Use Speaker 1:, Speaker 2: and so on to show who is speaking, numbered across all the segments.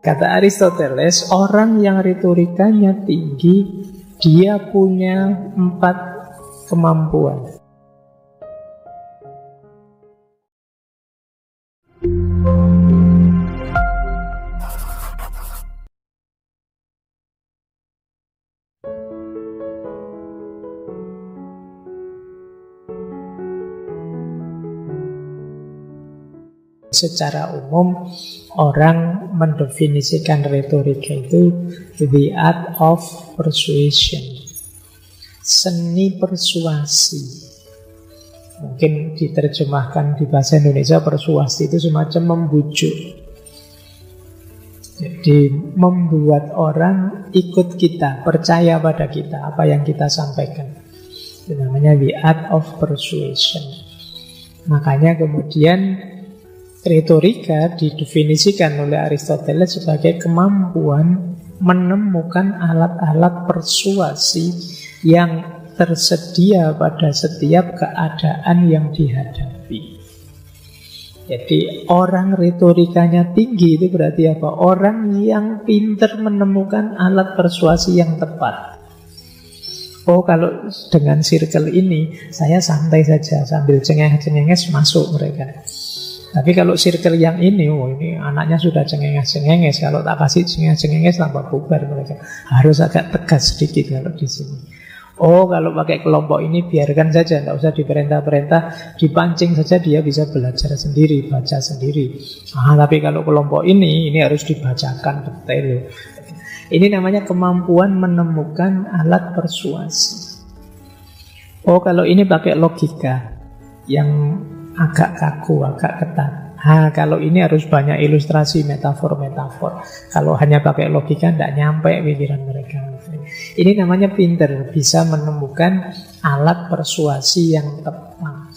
Speaker 1: Kata Aristoteles, orang yang retorikanya tinggi, dia punya 4 kemampuan. Secara umum, orang mendefinisikan retorika itu the art of persuasion, seni persuasi. Mungkin diterjemahkan di bahasa Indonesia, persuasi itu semacam membujuk. Jadi membuat orang ikut kita, percaya pada kita, apa yang kita sampaikan. Itu namanya the art of persuasion. Makanya kemudian retorika didefinisikan oleh Aristoteles sebagai kemampuan menemukan alat-alat persuasi yang tersedia pada setiap keadaan yang dihadapi. Jadi orang retorikanya tinggi itu berarti apa? Orang yang pintar menemukan alat persuasi yang tepat. Oh, kalau dengan circle ini saya santai saja sambil cengenges masuk mereka. Tapi kalau circle yang ini, oh ini anaknya sudah cengenges. Kalau tak kasih cengenges tambah bubar mereka. Harus agak tegas sedikit kalau di sini. Oh, kalau pakai kelompok ini biarkan saja, tidak usah diperintah-perintah, dipancing saja dia bisa belajar sendiri, baca sendiri. Tapi kalau kelompok ini harus dibacakan detail. Ini namanya kemampuan menemukan alat persuasi. Oh, kalau ini pakai logika yang agak kaku, agak ketat. Kalau ini harus banyak ilustrasi, metafor-metafor. Kalau hanya pakai logika tidak nyampe pikiran mereka. Ini namanya pinter, bisa menemukan alat persuasi yang tepat.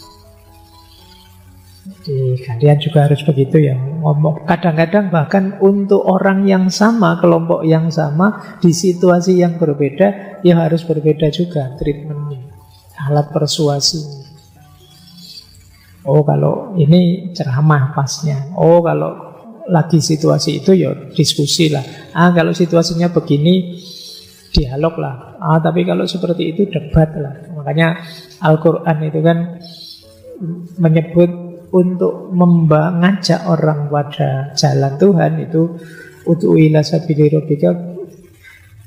Speaker 1: Jadi kalian juga harus begitu ya ngomong. Kadang-kadang bahkan untuk orang yang sama, kelompok yang sama, di situasi yang berbeda, ya harus berbeda juga treatmentnya, alat persuasinya. Oh, kalau ini ceramah pasnya. Oh, kalau lagi situasi itu ya diskusi lah. Kalau situasinya begini, dialog lah. Tapi kalau seperti itu debat lah. Makanya Al-Quran itu kan menyebut untuk mengajak orang pada jalan Tuhan itu ud'u ila sabili rabbika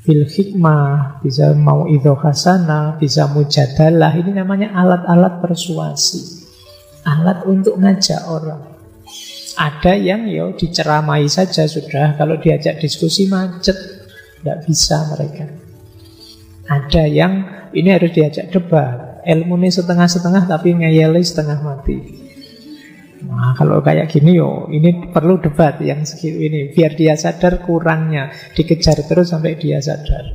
Speaker 1: bil hikmah, bisa mau'idhah hasanah, bisa mujadalah. Ini namanya alat-alat persuasi. Alat untuk ngajak orang. Ada yang diceramai saja sudah. Kalau diajak diskusi macet, tidak bisa mereka. Ada yang ini harus diajak debat. Ilmunya setengah-setengah tapi ngeyeli setengah mati. Nah, kalau kayak gini ini perlu debat yang segitu ini biar dia sadar kurangnya, dikejar terus sampai dia sadar.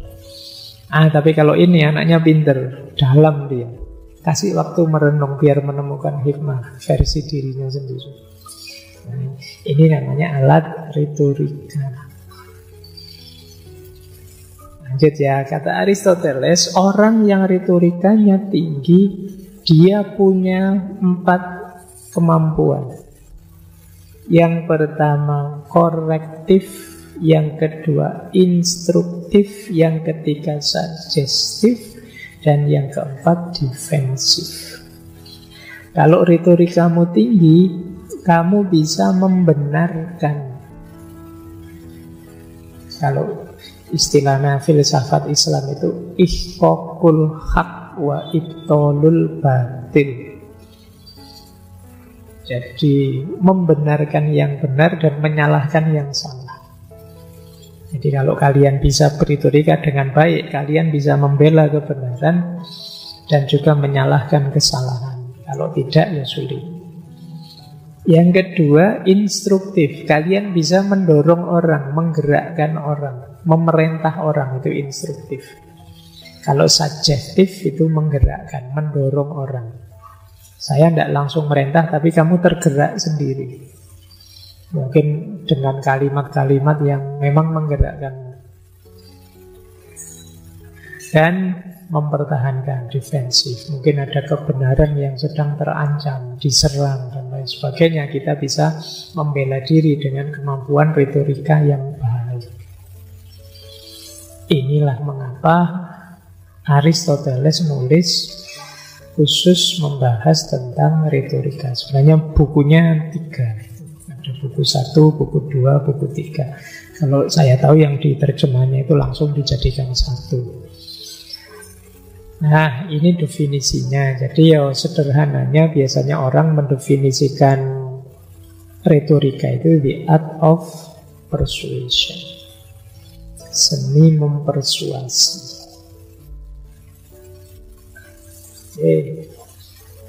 Speaker 1: Tapi kalau ini anaknya pinter, dalam dia. Kasih waktu merenung biar menemukan hikmah versi dirinya sendiri. Nah, ini namanya alat retorika. Lanjut ya, kata Aristoteles, orang yang retorikanya tinggi, dia punya 4 kemampuan. Yang pertama korektif, yang kedua instruktif, yang ketiga sugestif, dan yang keempat defensif. Kalau retorikamu tinggi, kamu bisa membenarkan. Kalau istilahnya filsafat Islam itu ihqaqul haq wa ibtalul batil. Jadi membenarkan yang benar dan menyalahkan yang salah. Jadi kalau kalian bisa berretorika dengan baik, kalian bisa membela kebenaran dan juga menyalahkan kesalahan. Kalau tidak, ya sulit. Yang kedua, instruktif. Kalian bisa mendorong orang, menggerakkan orang, memerintah orang, itu instruktif. Kalau sugestif itu menggerakkan, mendorong orang. Saya tidak langsung merintah, tapi kamu tergerak sendiri. Mungkin dengan kalimat-kalimat yang memang menggerakkan. Dan mempertahankan, defensif. Mungkin ada kebenaran yang sedang terancam, diserang dan lain lain sebagainya, kita bisa membela diri dengan kemampuan retorika yang baik. Inilah mengapa Aristoteles nulis khusus membahas tentang retorika. Sebenarnya bukunya 3. Ada buku 1, buku 2, buku 3. Kalau saya tahu yang diterjemahnya itu langsung dijadikan 1. Nah, ini definisinya. Jadi ya sederhananya biasanya orang mendefinisikan retorika itu the art of persuasion. Seni mempersuasi. Oke.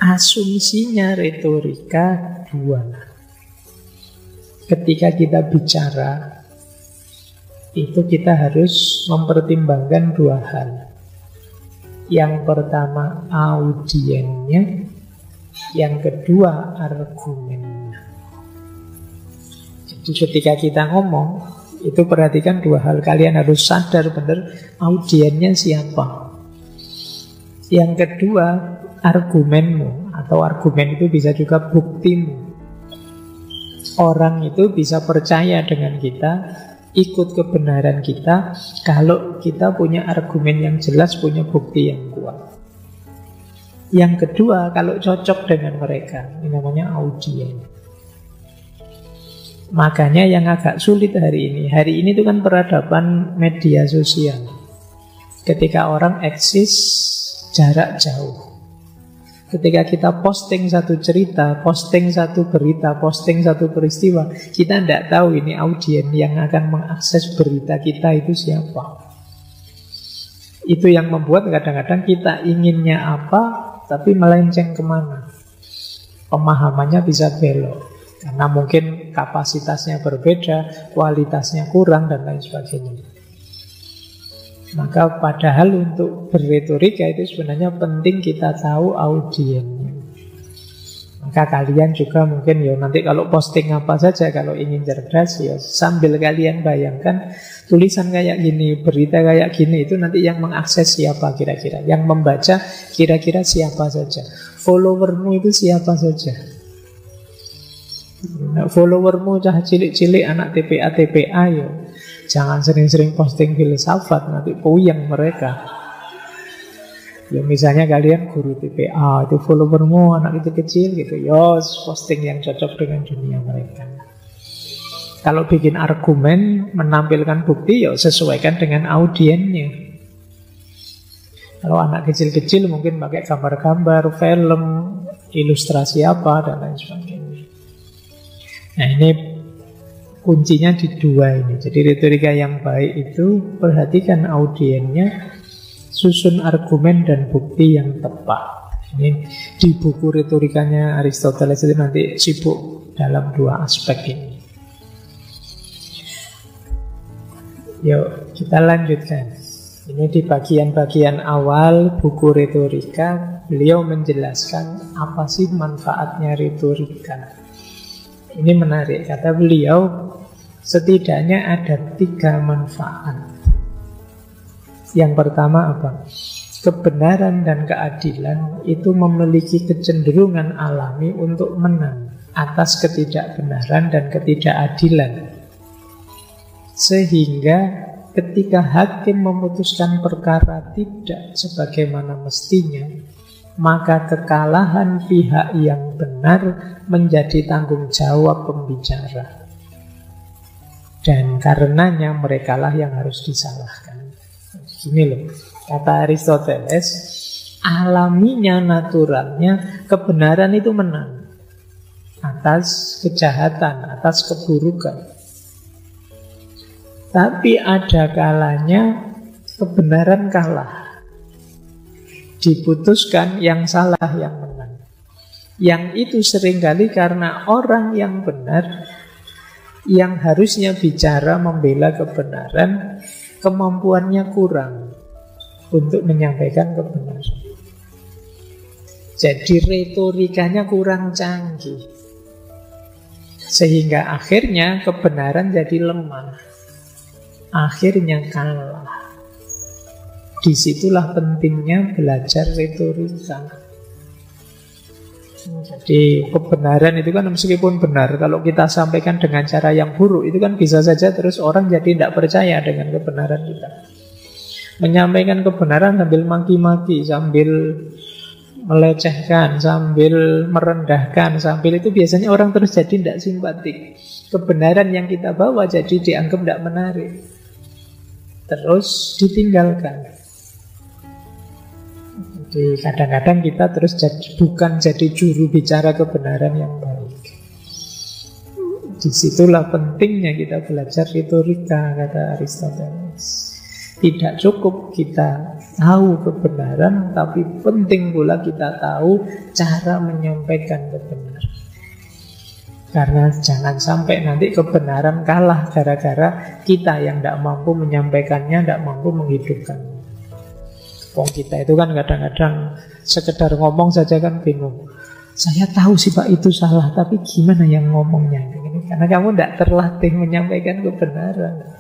Speaker 1: Asumsinya retorika 2. Ketika kita bicara, itu kita harus mempertimbangkan 2 hal. Yang pertama audiennya, yang kedua argumennya. Jadi ketika kita ngomong, itu perhatikan 2 hal. Kalian harus sadar benar audiennya siapa. Yang kedua argumenmu, atau argumen itu bisa juga buktimu. Orang itu bisa percaya dengan kita, ikut kebenaran kita kalau kita punya argumen yang jelas, punya bukti yang kuat. Yang kedua, kalau cocok dengan mereka, ini namanya audien. Makanya yang agak sulit hari ini itu kan peradaban media sosial. Ketika orang eksis jarak jauh. Ketika kita posting satu cerita, posting satu berita, posting satu peristiwa, kita tidak tahu ini audien yang akan mengakses berita kita itu siapa. Itu yang membuat kadang-kadang kita inginnya apa, tapi melenceng kemana. Pemahamannya bisa belok. Karena mungkin kapasitasnya berbeda, kualitasnya kurang, dan lain sebagainya. Maka padahal untuk berretorika itu sebenarnya penting kita tahu audiennya. Maka kalian juga mungkin ya nanti kalau posting apa saja, kalau ingin cerdas ya sambil kalian bayangkan tulisan kayak gini, berita kayak gini, itu nanti yang mengakses siapa kira-kira, yang membaca kira-kira siapa saja, followermu itu siapa saja. Nah, followermu cah cilik-cilik anak TPA ya jangan sering-sering posting filsafat, nanti puyeng mereka. Ya misalnya kalian guru TPA, itu followermu anak kecil gitu, ya posting yang cocok dengan dunia mereka. Kalau bikin argumen, menampilkan bukti, ya sesuaikan dengan audiennya. Kalau anak kecil-kecil mungkin pakai gambar-gambar, film, ilustrasi apa, dan lain sebagainya. Nah ini kuncinya di 2 ini. Jadi retorika yang baik itu perhatikan audiennya, susun argumen dan bukti yang tepat. Ini di buku retorikanya Aristoteles itu nanti sibuk dalam 2 aspek ini. Yuk kita lanjutkan. Ini di bagian-bagian awal buku retorika, beliau menjelaskan apa sih manfaatnya retorika. Ini menarik, kata beliau, setidaknya ada 3 manfaat. Yang pertama apa? Kebenaran dan keadilan itu memiliki kecenderungan alami untuk menang atas ketidakbenaran dan ketidakadilan. Sehingga ketika hakim memutuskan perkara tidak sebagaimana mestinya, maka kekalahan pihak yang benar menjadi tanggung jawab pembicara. Dan karenanya merekalah yang harus disalahkan. Gini loh, kata Aristoteles, alaminya, naturalnya, kebenaran itu menang atas kejahatan, atas keburukan. Tapi ada kalanya kebenaran kalah. Diputuskan yang salah yang menang. Yang itu seringkali karena orang yang benar, yang harusnya bicara membela kebenaran, kemampuannya kurang untuk menyampaikan kebenaran. Jadi retorikanya kurang canggih, sehingga akhirnya kebenaran jadi lemah, akhirnya kalah. Disitulah pentingnya belajar retorika. Jadi kebenaran itu kan meskipun benar, kalau kita sampaikan dengan cara yang buruk, itu kan bisa saja terus orang jadi tidak percaya dengan kebenaran kita. Menyampaikan kebenaran sambil maki-maki, sambil melecehkan, sambil merendahkan, sambil itu biasanya orang terus jadi tidak simpatik. Kebenaran yang kita bawa jadi dianggap tidak menarik, terus ditinggalkan. Jadi kadang-kadang kita terus bukan jadi juru bicara kebenaran yang baik. Disitulah pentingnya kita belajar retorika, kata Aristoteles. Tidak cukup kita tahu kebenaran, tapi penting pula kita tahu cara menyampaikan kebenaran. Karena jangan sampai nanti kebenaran kalah gara-gara kita yang tidak mampu menyampaikannya, tidak mampu menghidupkannya. Wong kita itu kan kadang-kadang sekedar ngomong saja kan bingung. Saya tahu sih Pak itu salah, tapi gimana yang ngomongnya? Karena kamu tidak terlatih menyampaikan kebenaran.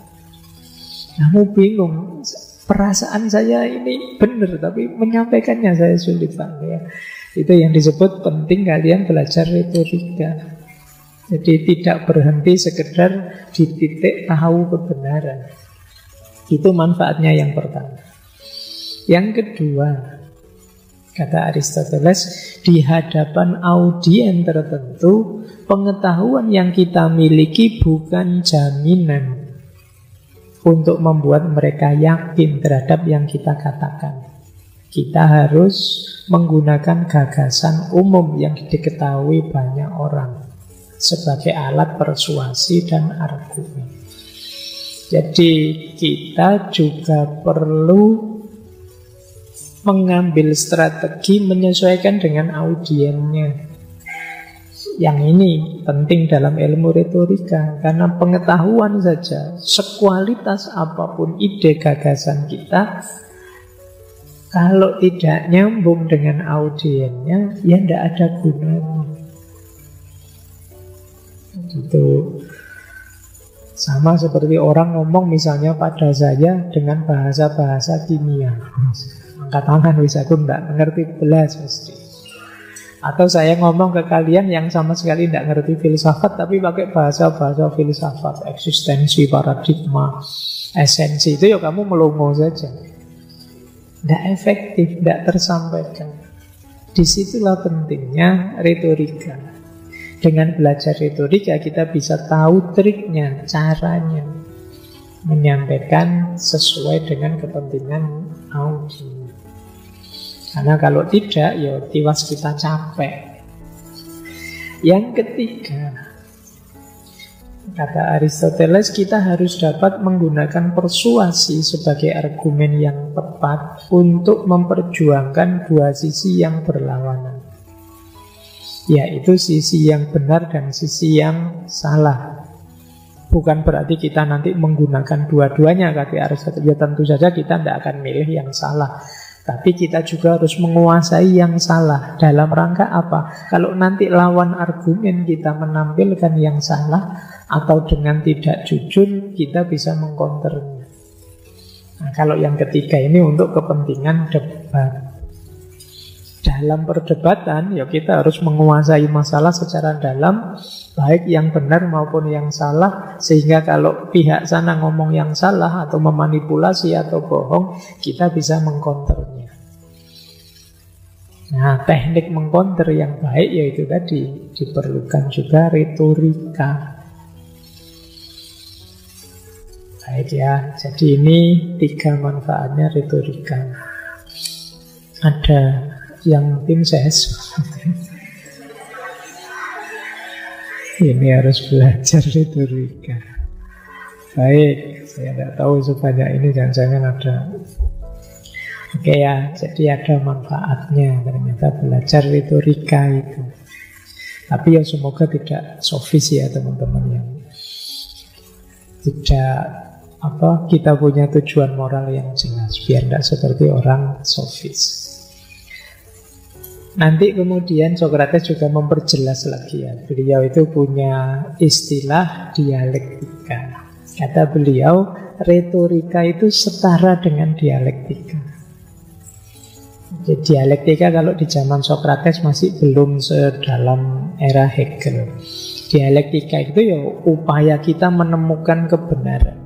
Speaker 1: Kamu bingung. Perasaan saya ini benar, tapi menyampaikannya saya sulit Pak. Ya. Itu yang disebut penting kalian belajar retorika. Jadi tidak berhenti sekedar di titik tahu kebenaran. Itu manfaatnya yang pertama. Yang kedua, kata Aristoteles, di hadapan audien tertentu, pengetahuan yang kita miliki bukan jaminan untuk membuat mereka yakin terhadap yang kita katakan. Kita harus menggunakan gagasan umum yang diketahui banyak orang sebagai alat persuasi dan argumen. Jadi kita juga perlu mengambil strategi menyesuaikan dengan audiennya. Yang ini penting dalam ilmu retorika, karena pengetahuan saja, sekualitas apapun ide gagasan kita, kalau tidak nyambung dengan audiennya, ya tidak ada gunanya. Gitu. Sama seperti orang ngomong misalnya pada saya dengan bahasa-bahasa kimia. Angkat tangan bisa, aku tidak mengerti belas pasti. Atau saya ngomong ke kalian yang sama sekali tidak ngerti filsafat, tapi pakai bahasa-bahasa filsafat, eksistensi, paradigma, esensi, itu ya kamu melongo saja. Tidak efektif, tidak tersampaikan. Disitulah pentingnya retorika. Dengan belajar retorika kita bisa tahu triknya, caranya menyampaikan sesuai dengan kepentingan audiens. Karena kalau tidak, ya tiwas kita capek. Yang ketiga, kata Aristoteles, kita harus dapat menggunakan persuasi sebagai argumen yang tepat untuk memperjuangkan dua sisi yang berlawanan, yaitu sisi yang benar dan sisi yang salah. Bukan berarti kita nanti menggunakan dua-duanya, kata Aristoteles. Ya tentu saja kita tidak akan milih yang salah, tapi kita juga harus menguasai yang salah. Dalam rangka apa? Kalau nanti lawan argumen kita menampilkan yang salah atau dengan tidak jujur, kita bisa mengcounternya. Nah, kalau yang ketiga ini untuk kepentingan debat. Dalam perdebatan, ya kita harus menguasai masalah secara dalam, baik yang benar maupun yang salah, sehingga kalau pihak sana ngomong yang salah atau memanipulasi atau bohong, kita bisa mengcounternya. Nah, teknik mengcounter yang baik yaitu tadi diperlukan juga retorika. Baik ya, jadi ini 3 manfaatnya retorika. Ada yang tim ses ini harus belajar retorika. Baik, saya tidak tahu sebanyak ini, jangan-jangan ada. Oke ya, jadi ada manfaatnya ternyata belajar retorika itu. Tapi ya semoga tidak sofis ya teman-teman, yang tidak kita punya tujuan moral yang jelas, biar tidak seperti orang sofis. Nanti kemudian Sokrates juga memperjelas lagi ya. Beliau itu punya istilah dialektika. Kata beliau, retorika itu setara dengan dialektika. Jadi dialektika kalau di zaman Sokrates masih belum sedalam era Hegel. Dialektika itu ya upaya kita menemukan kebenaran.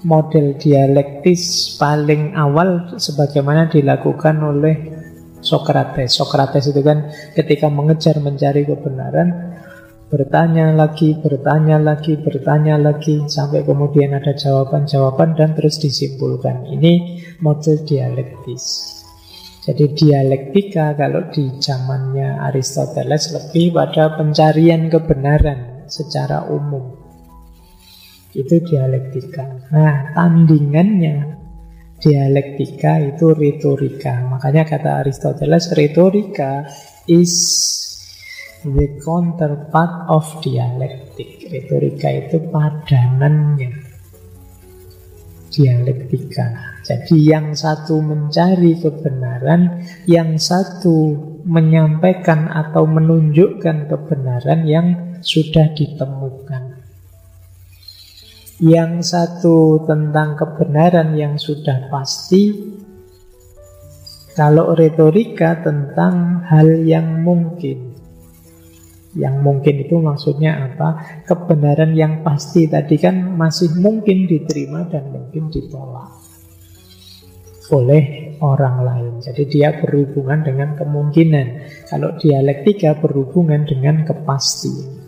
Speaker 1: Model dialektis paling awal sebagaimana dilakukan oleh Sokrates. Sokrates itu kan ketika mengejar mencari kebenaran, bertanya lagi, sampai kemudian ada jawaban-jawaban dan terus disimpulkan. Ini model dialektis. Jadi dialektika kalau di zamannya Aristoteles lebih pada pencarian kebenaran secara umum. Itu dialektika. Nah, tandingannya dialektika itu retorika. Makanya kata Aristoteles, retorika is the counterpart of dialektik. Retorika itu padanannya dialektika. Jadi yang satu mencari kebenaran, yang satu menyampaikan atau menunjukkan kebenaran yang sudah ditemukan. Yang satu tentang kebenaran yang sudah pasti. Kalau retorika tentang hal yang mungkin. Yang mungkin itu maksudnya apa? Kebenaran yang pasti tadi kan masih mungkin diterima dan mungkin ditolak oleh orang lain. Jadi dia berhubungan dengan kemungkinan. Kalau dialektika berhubungan dengan kepastian.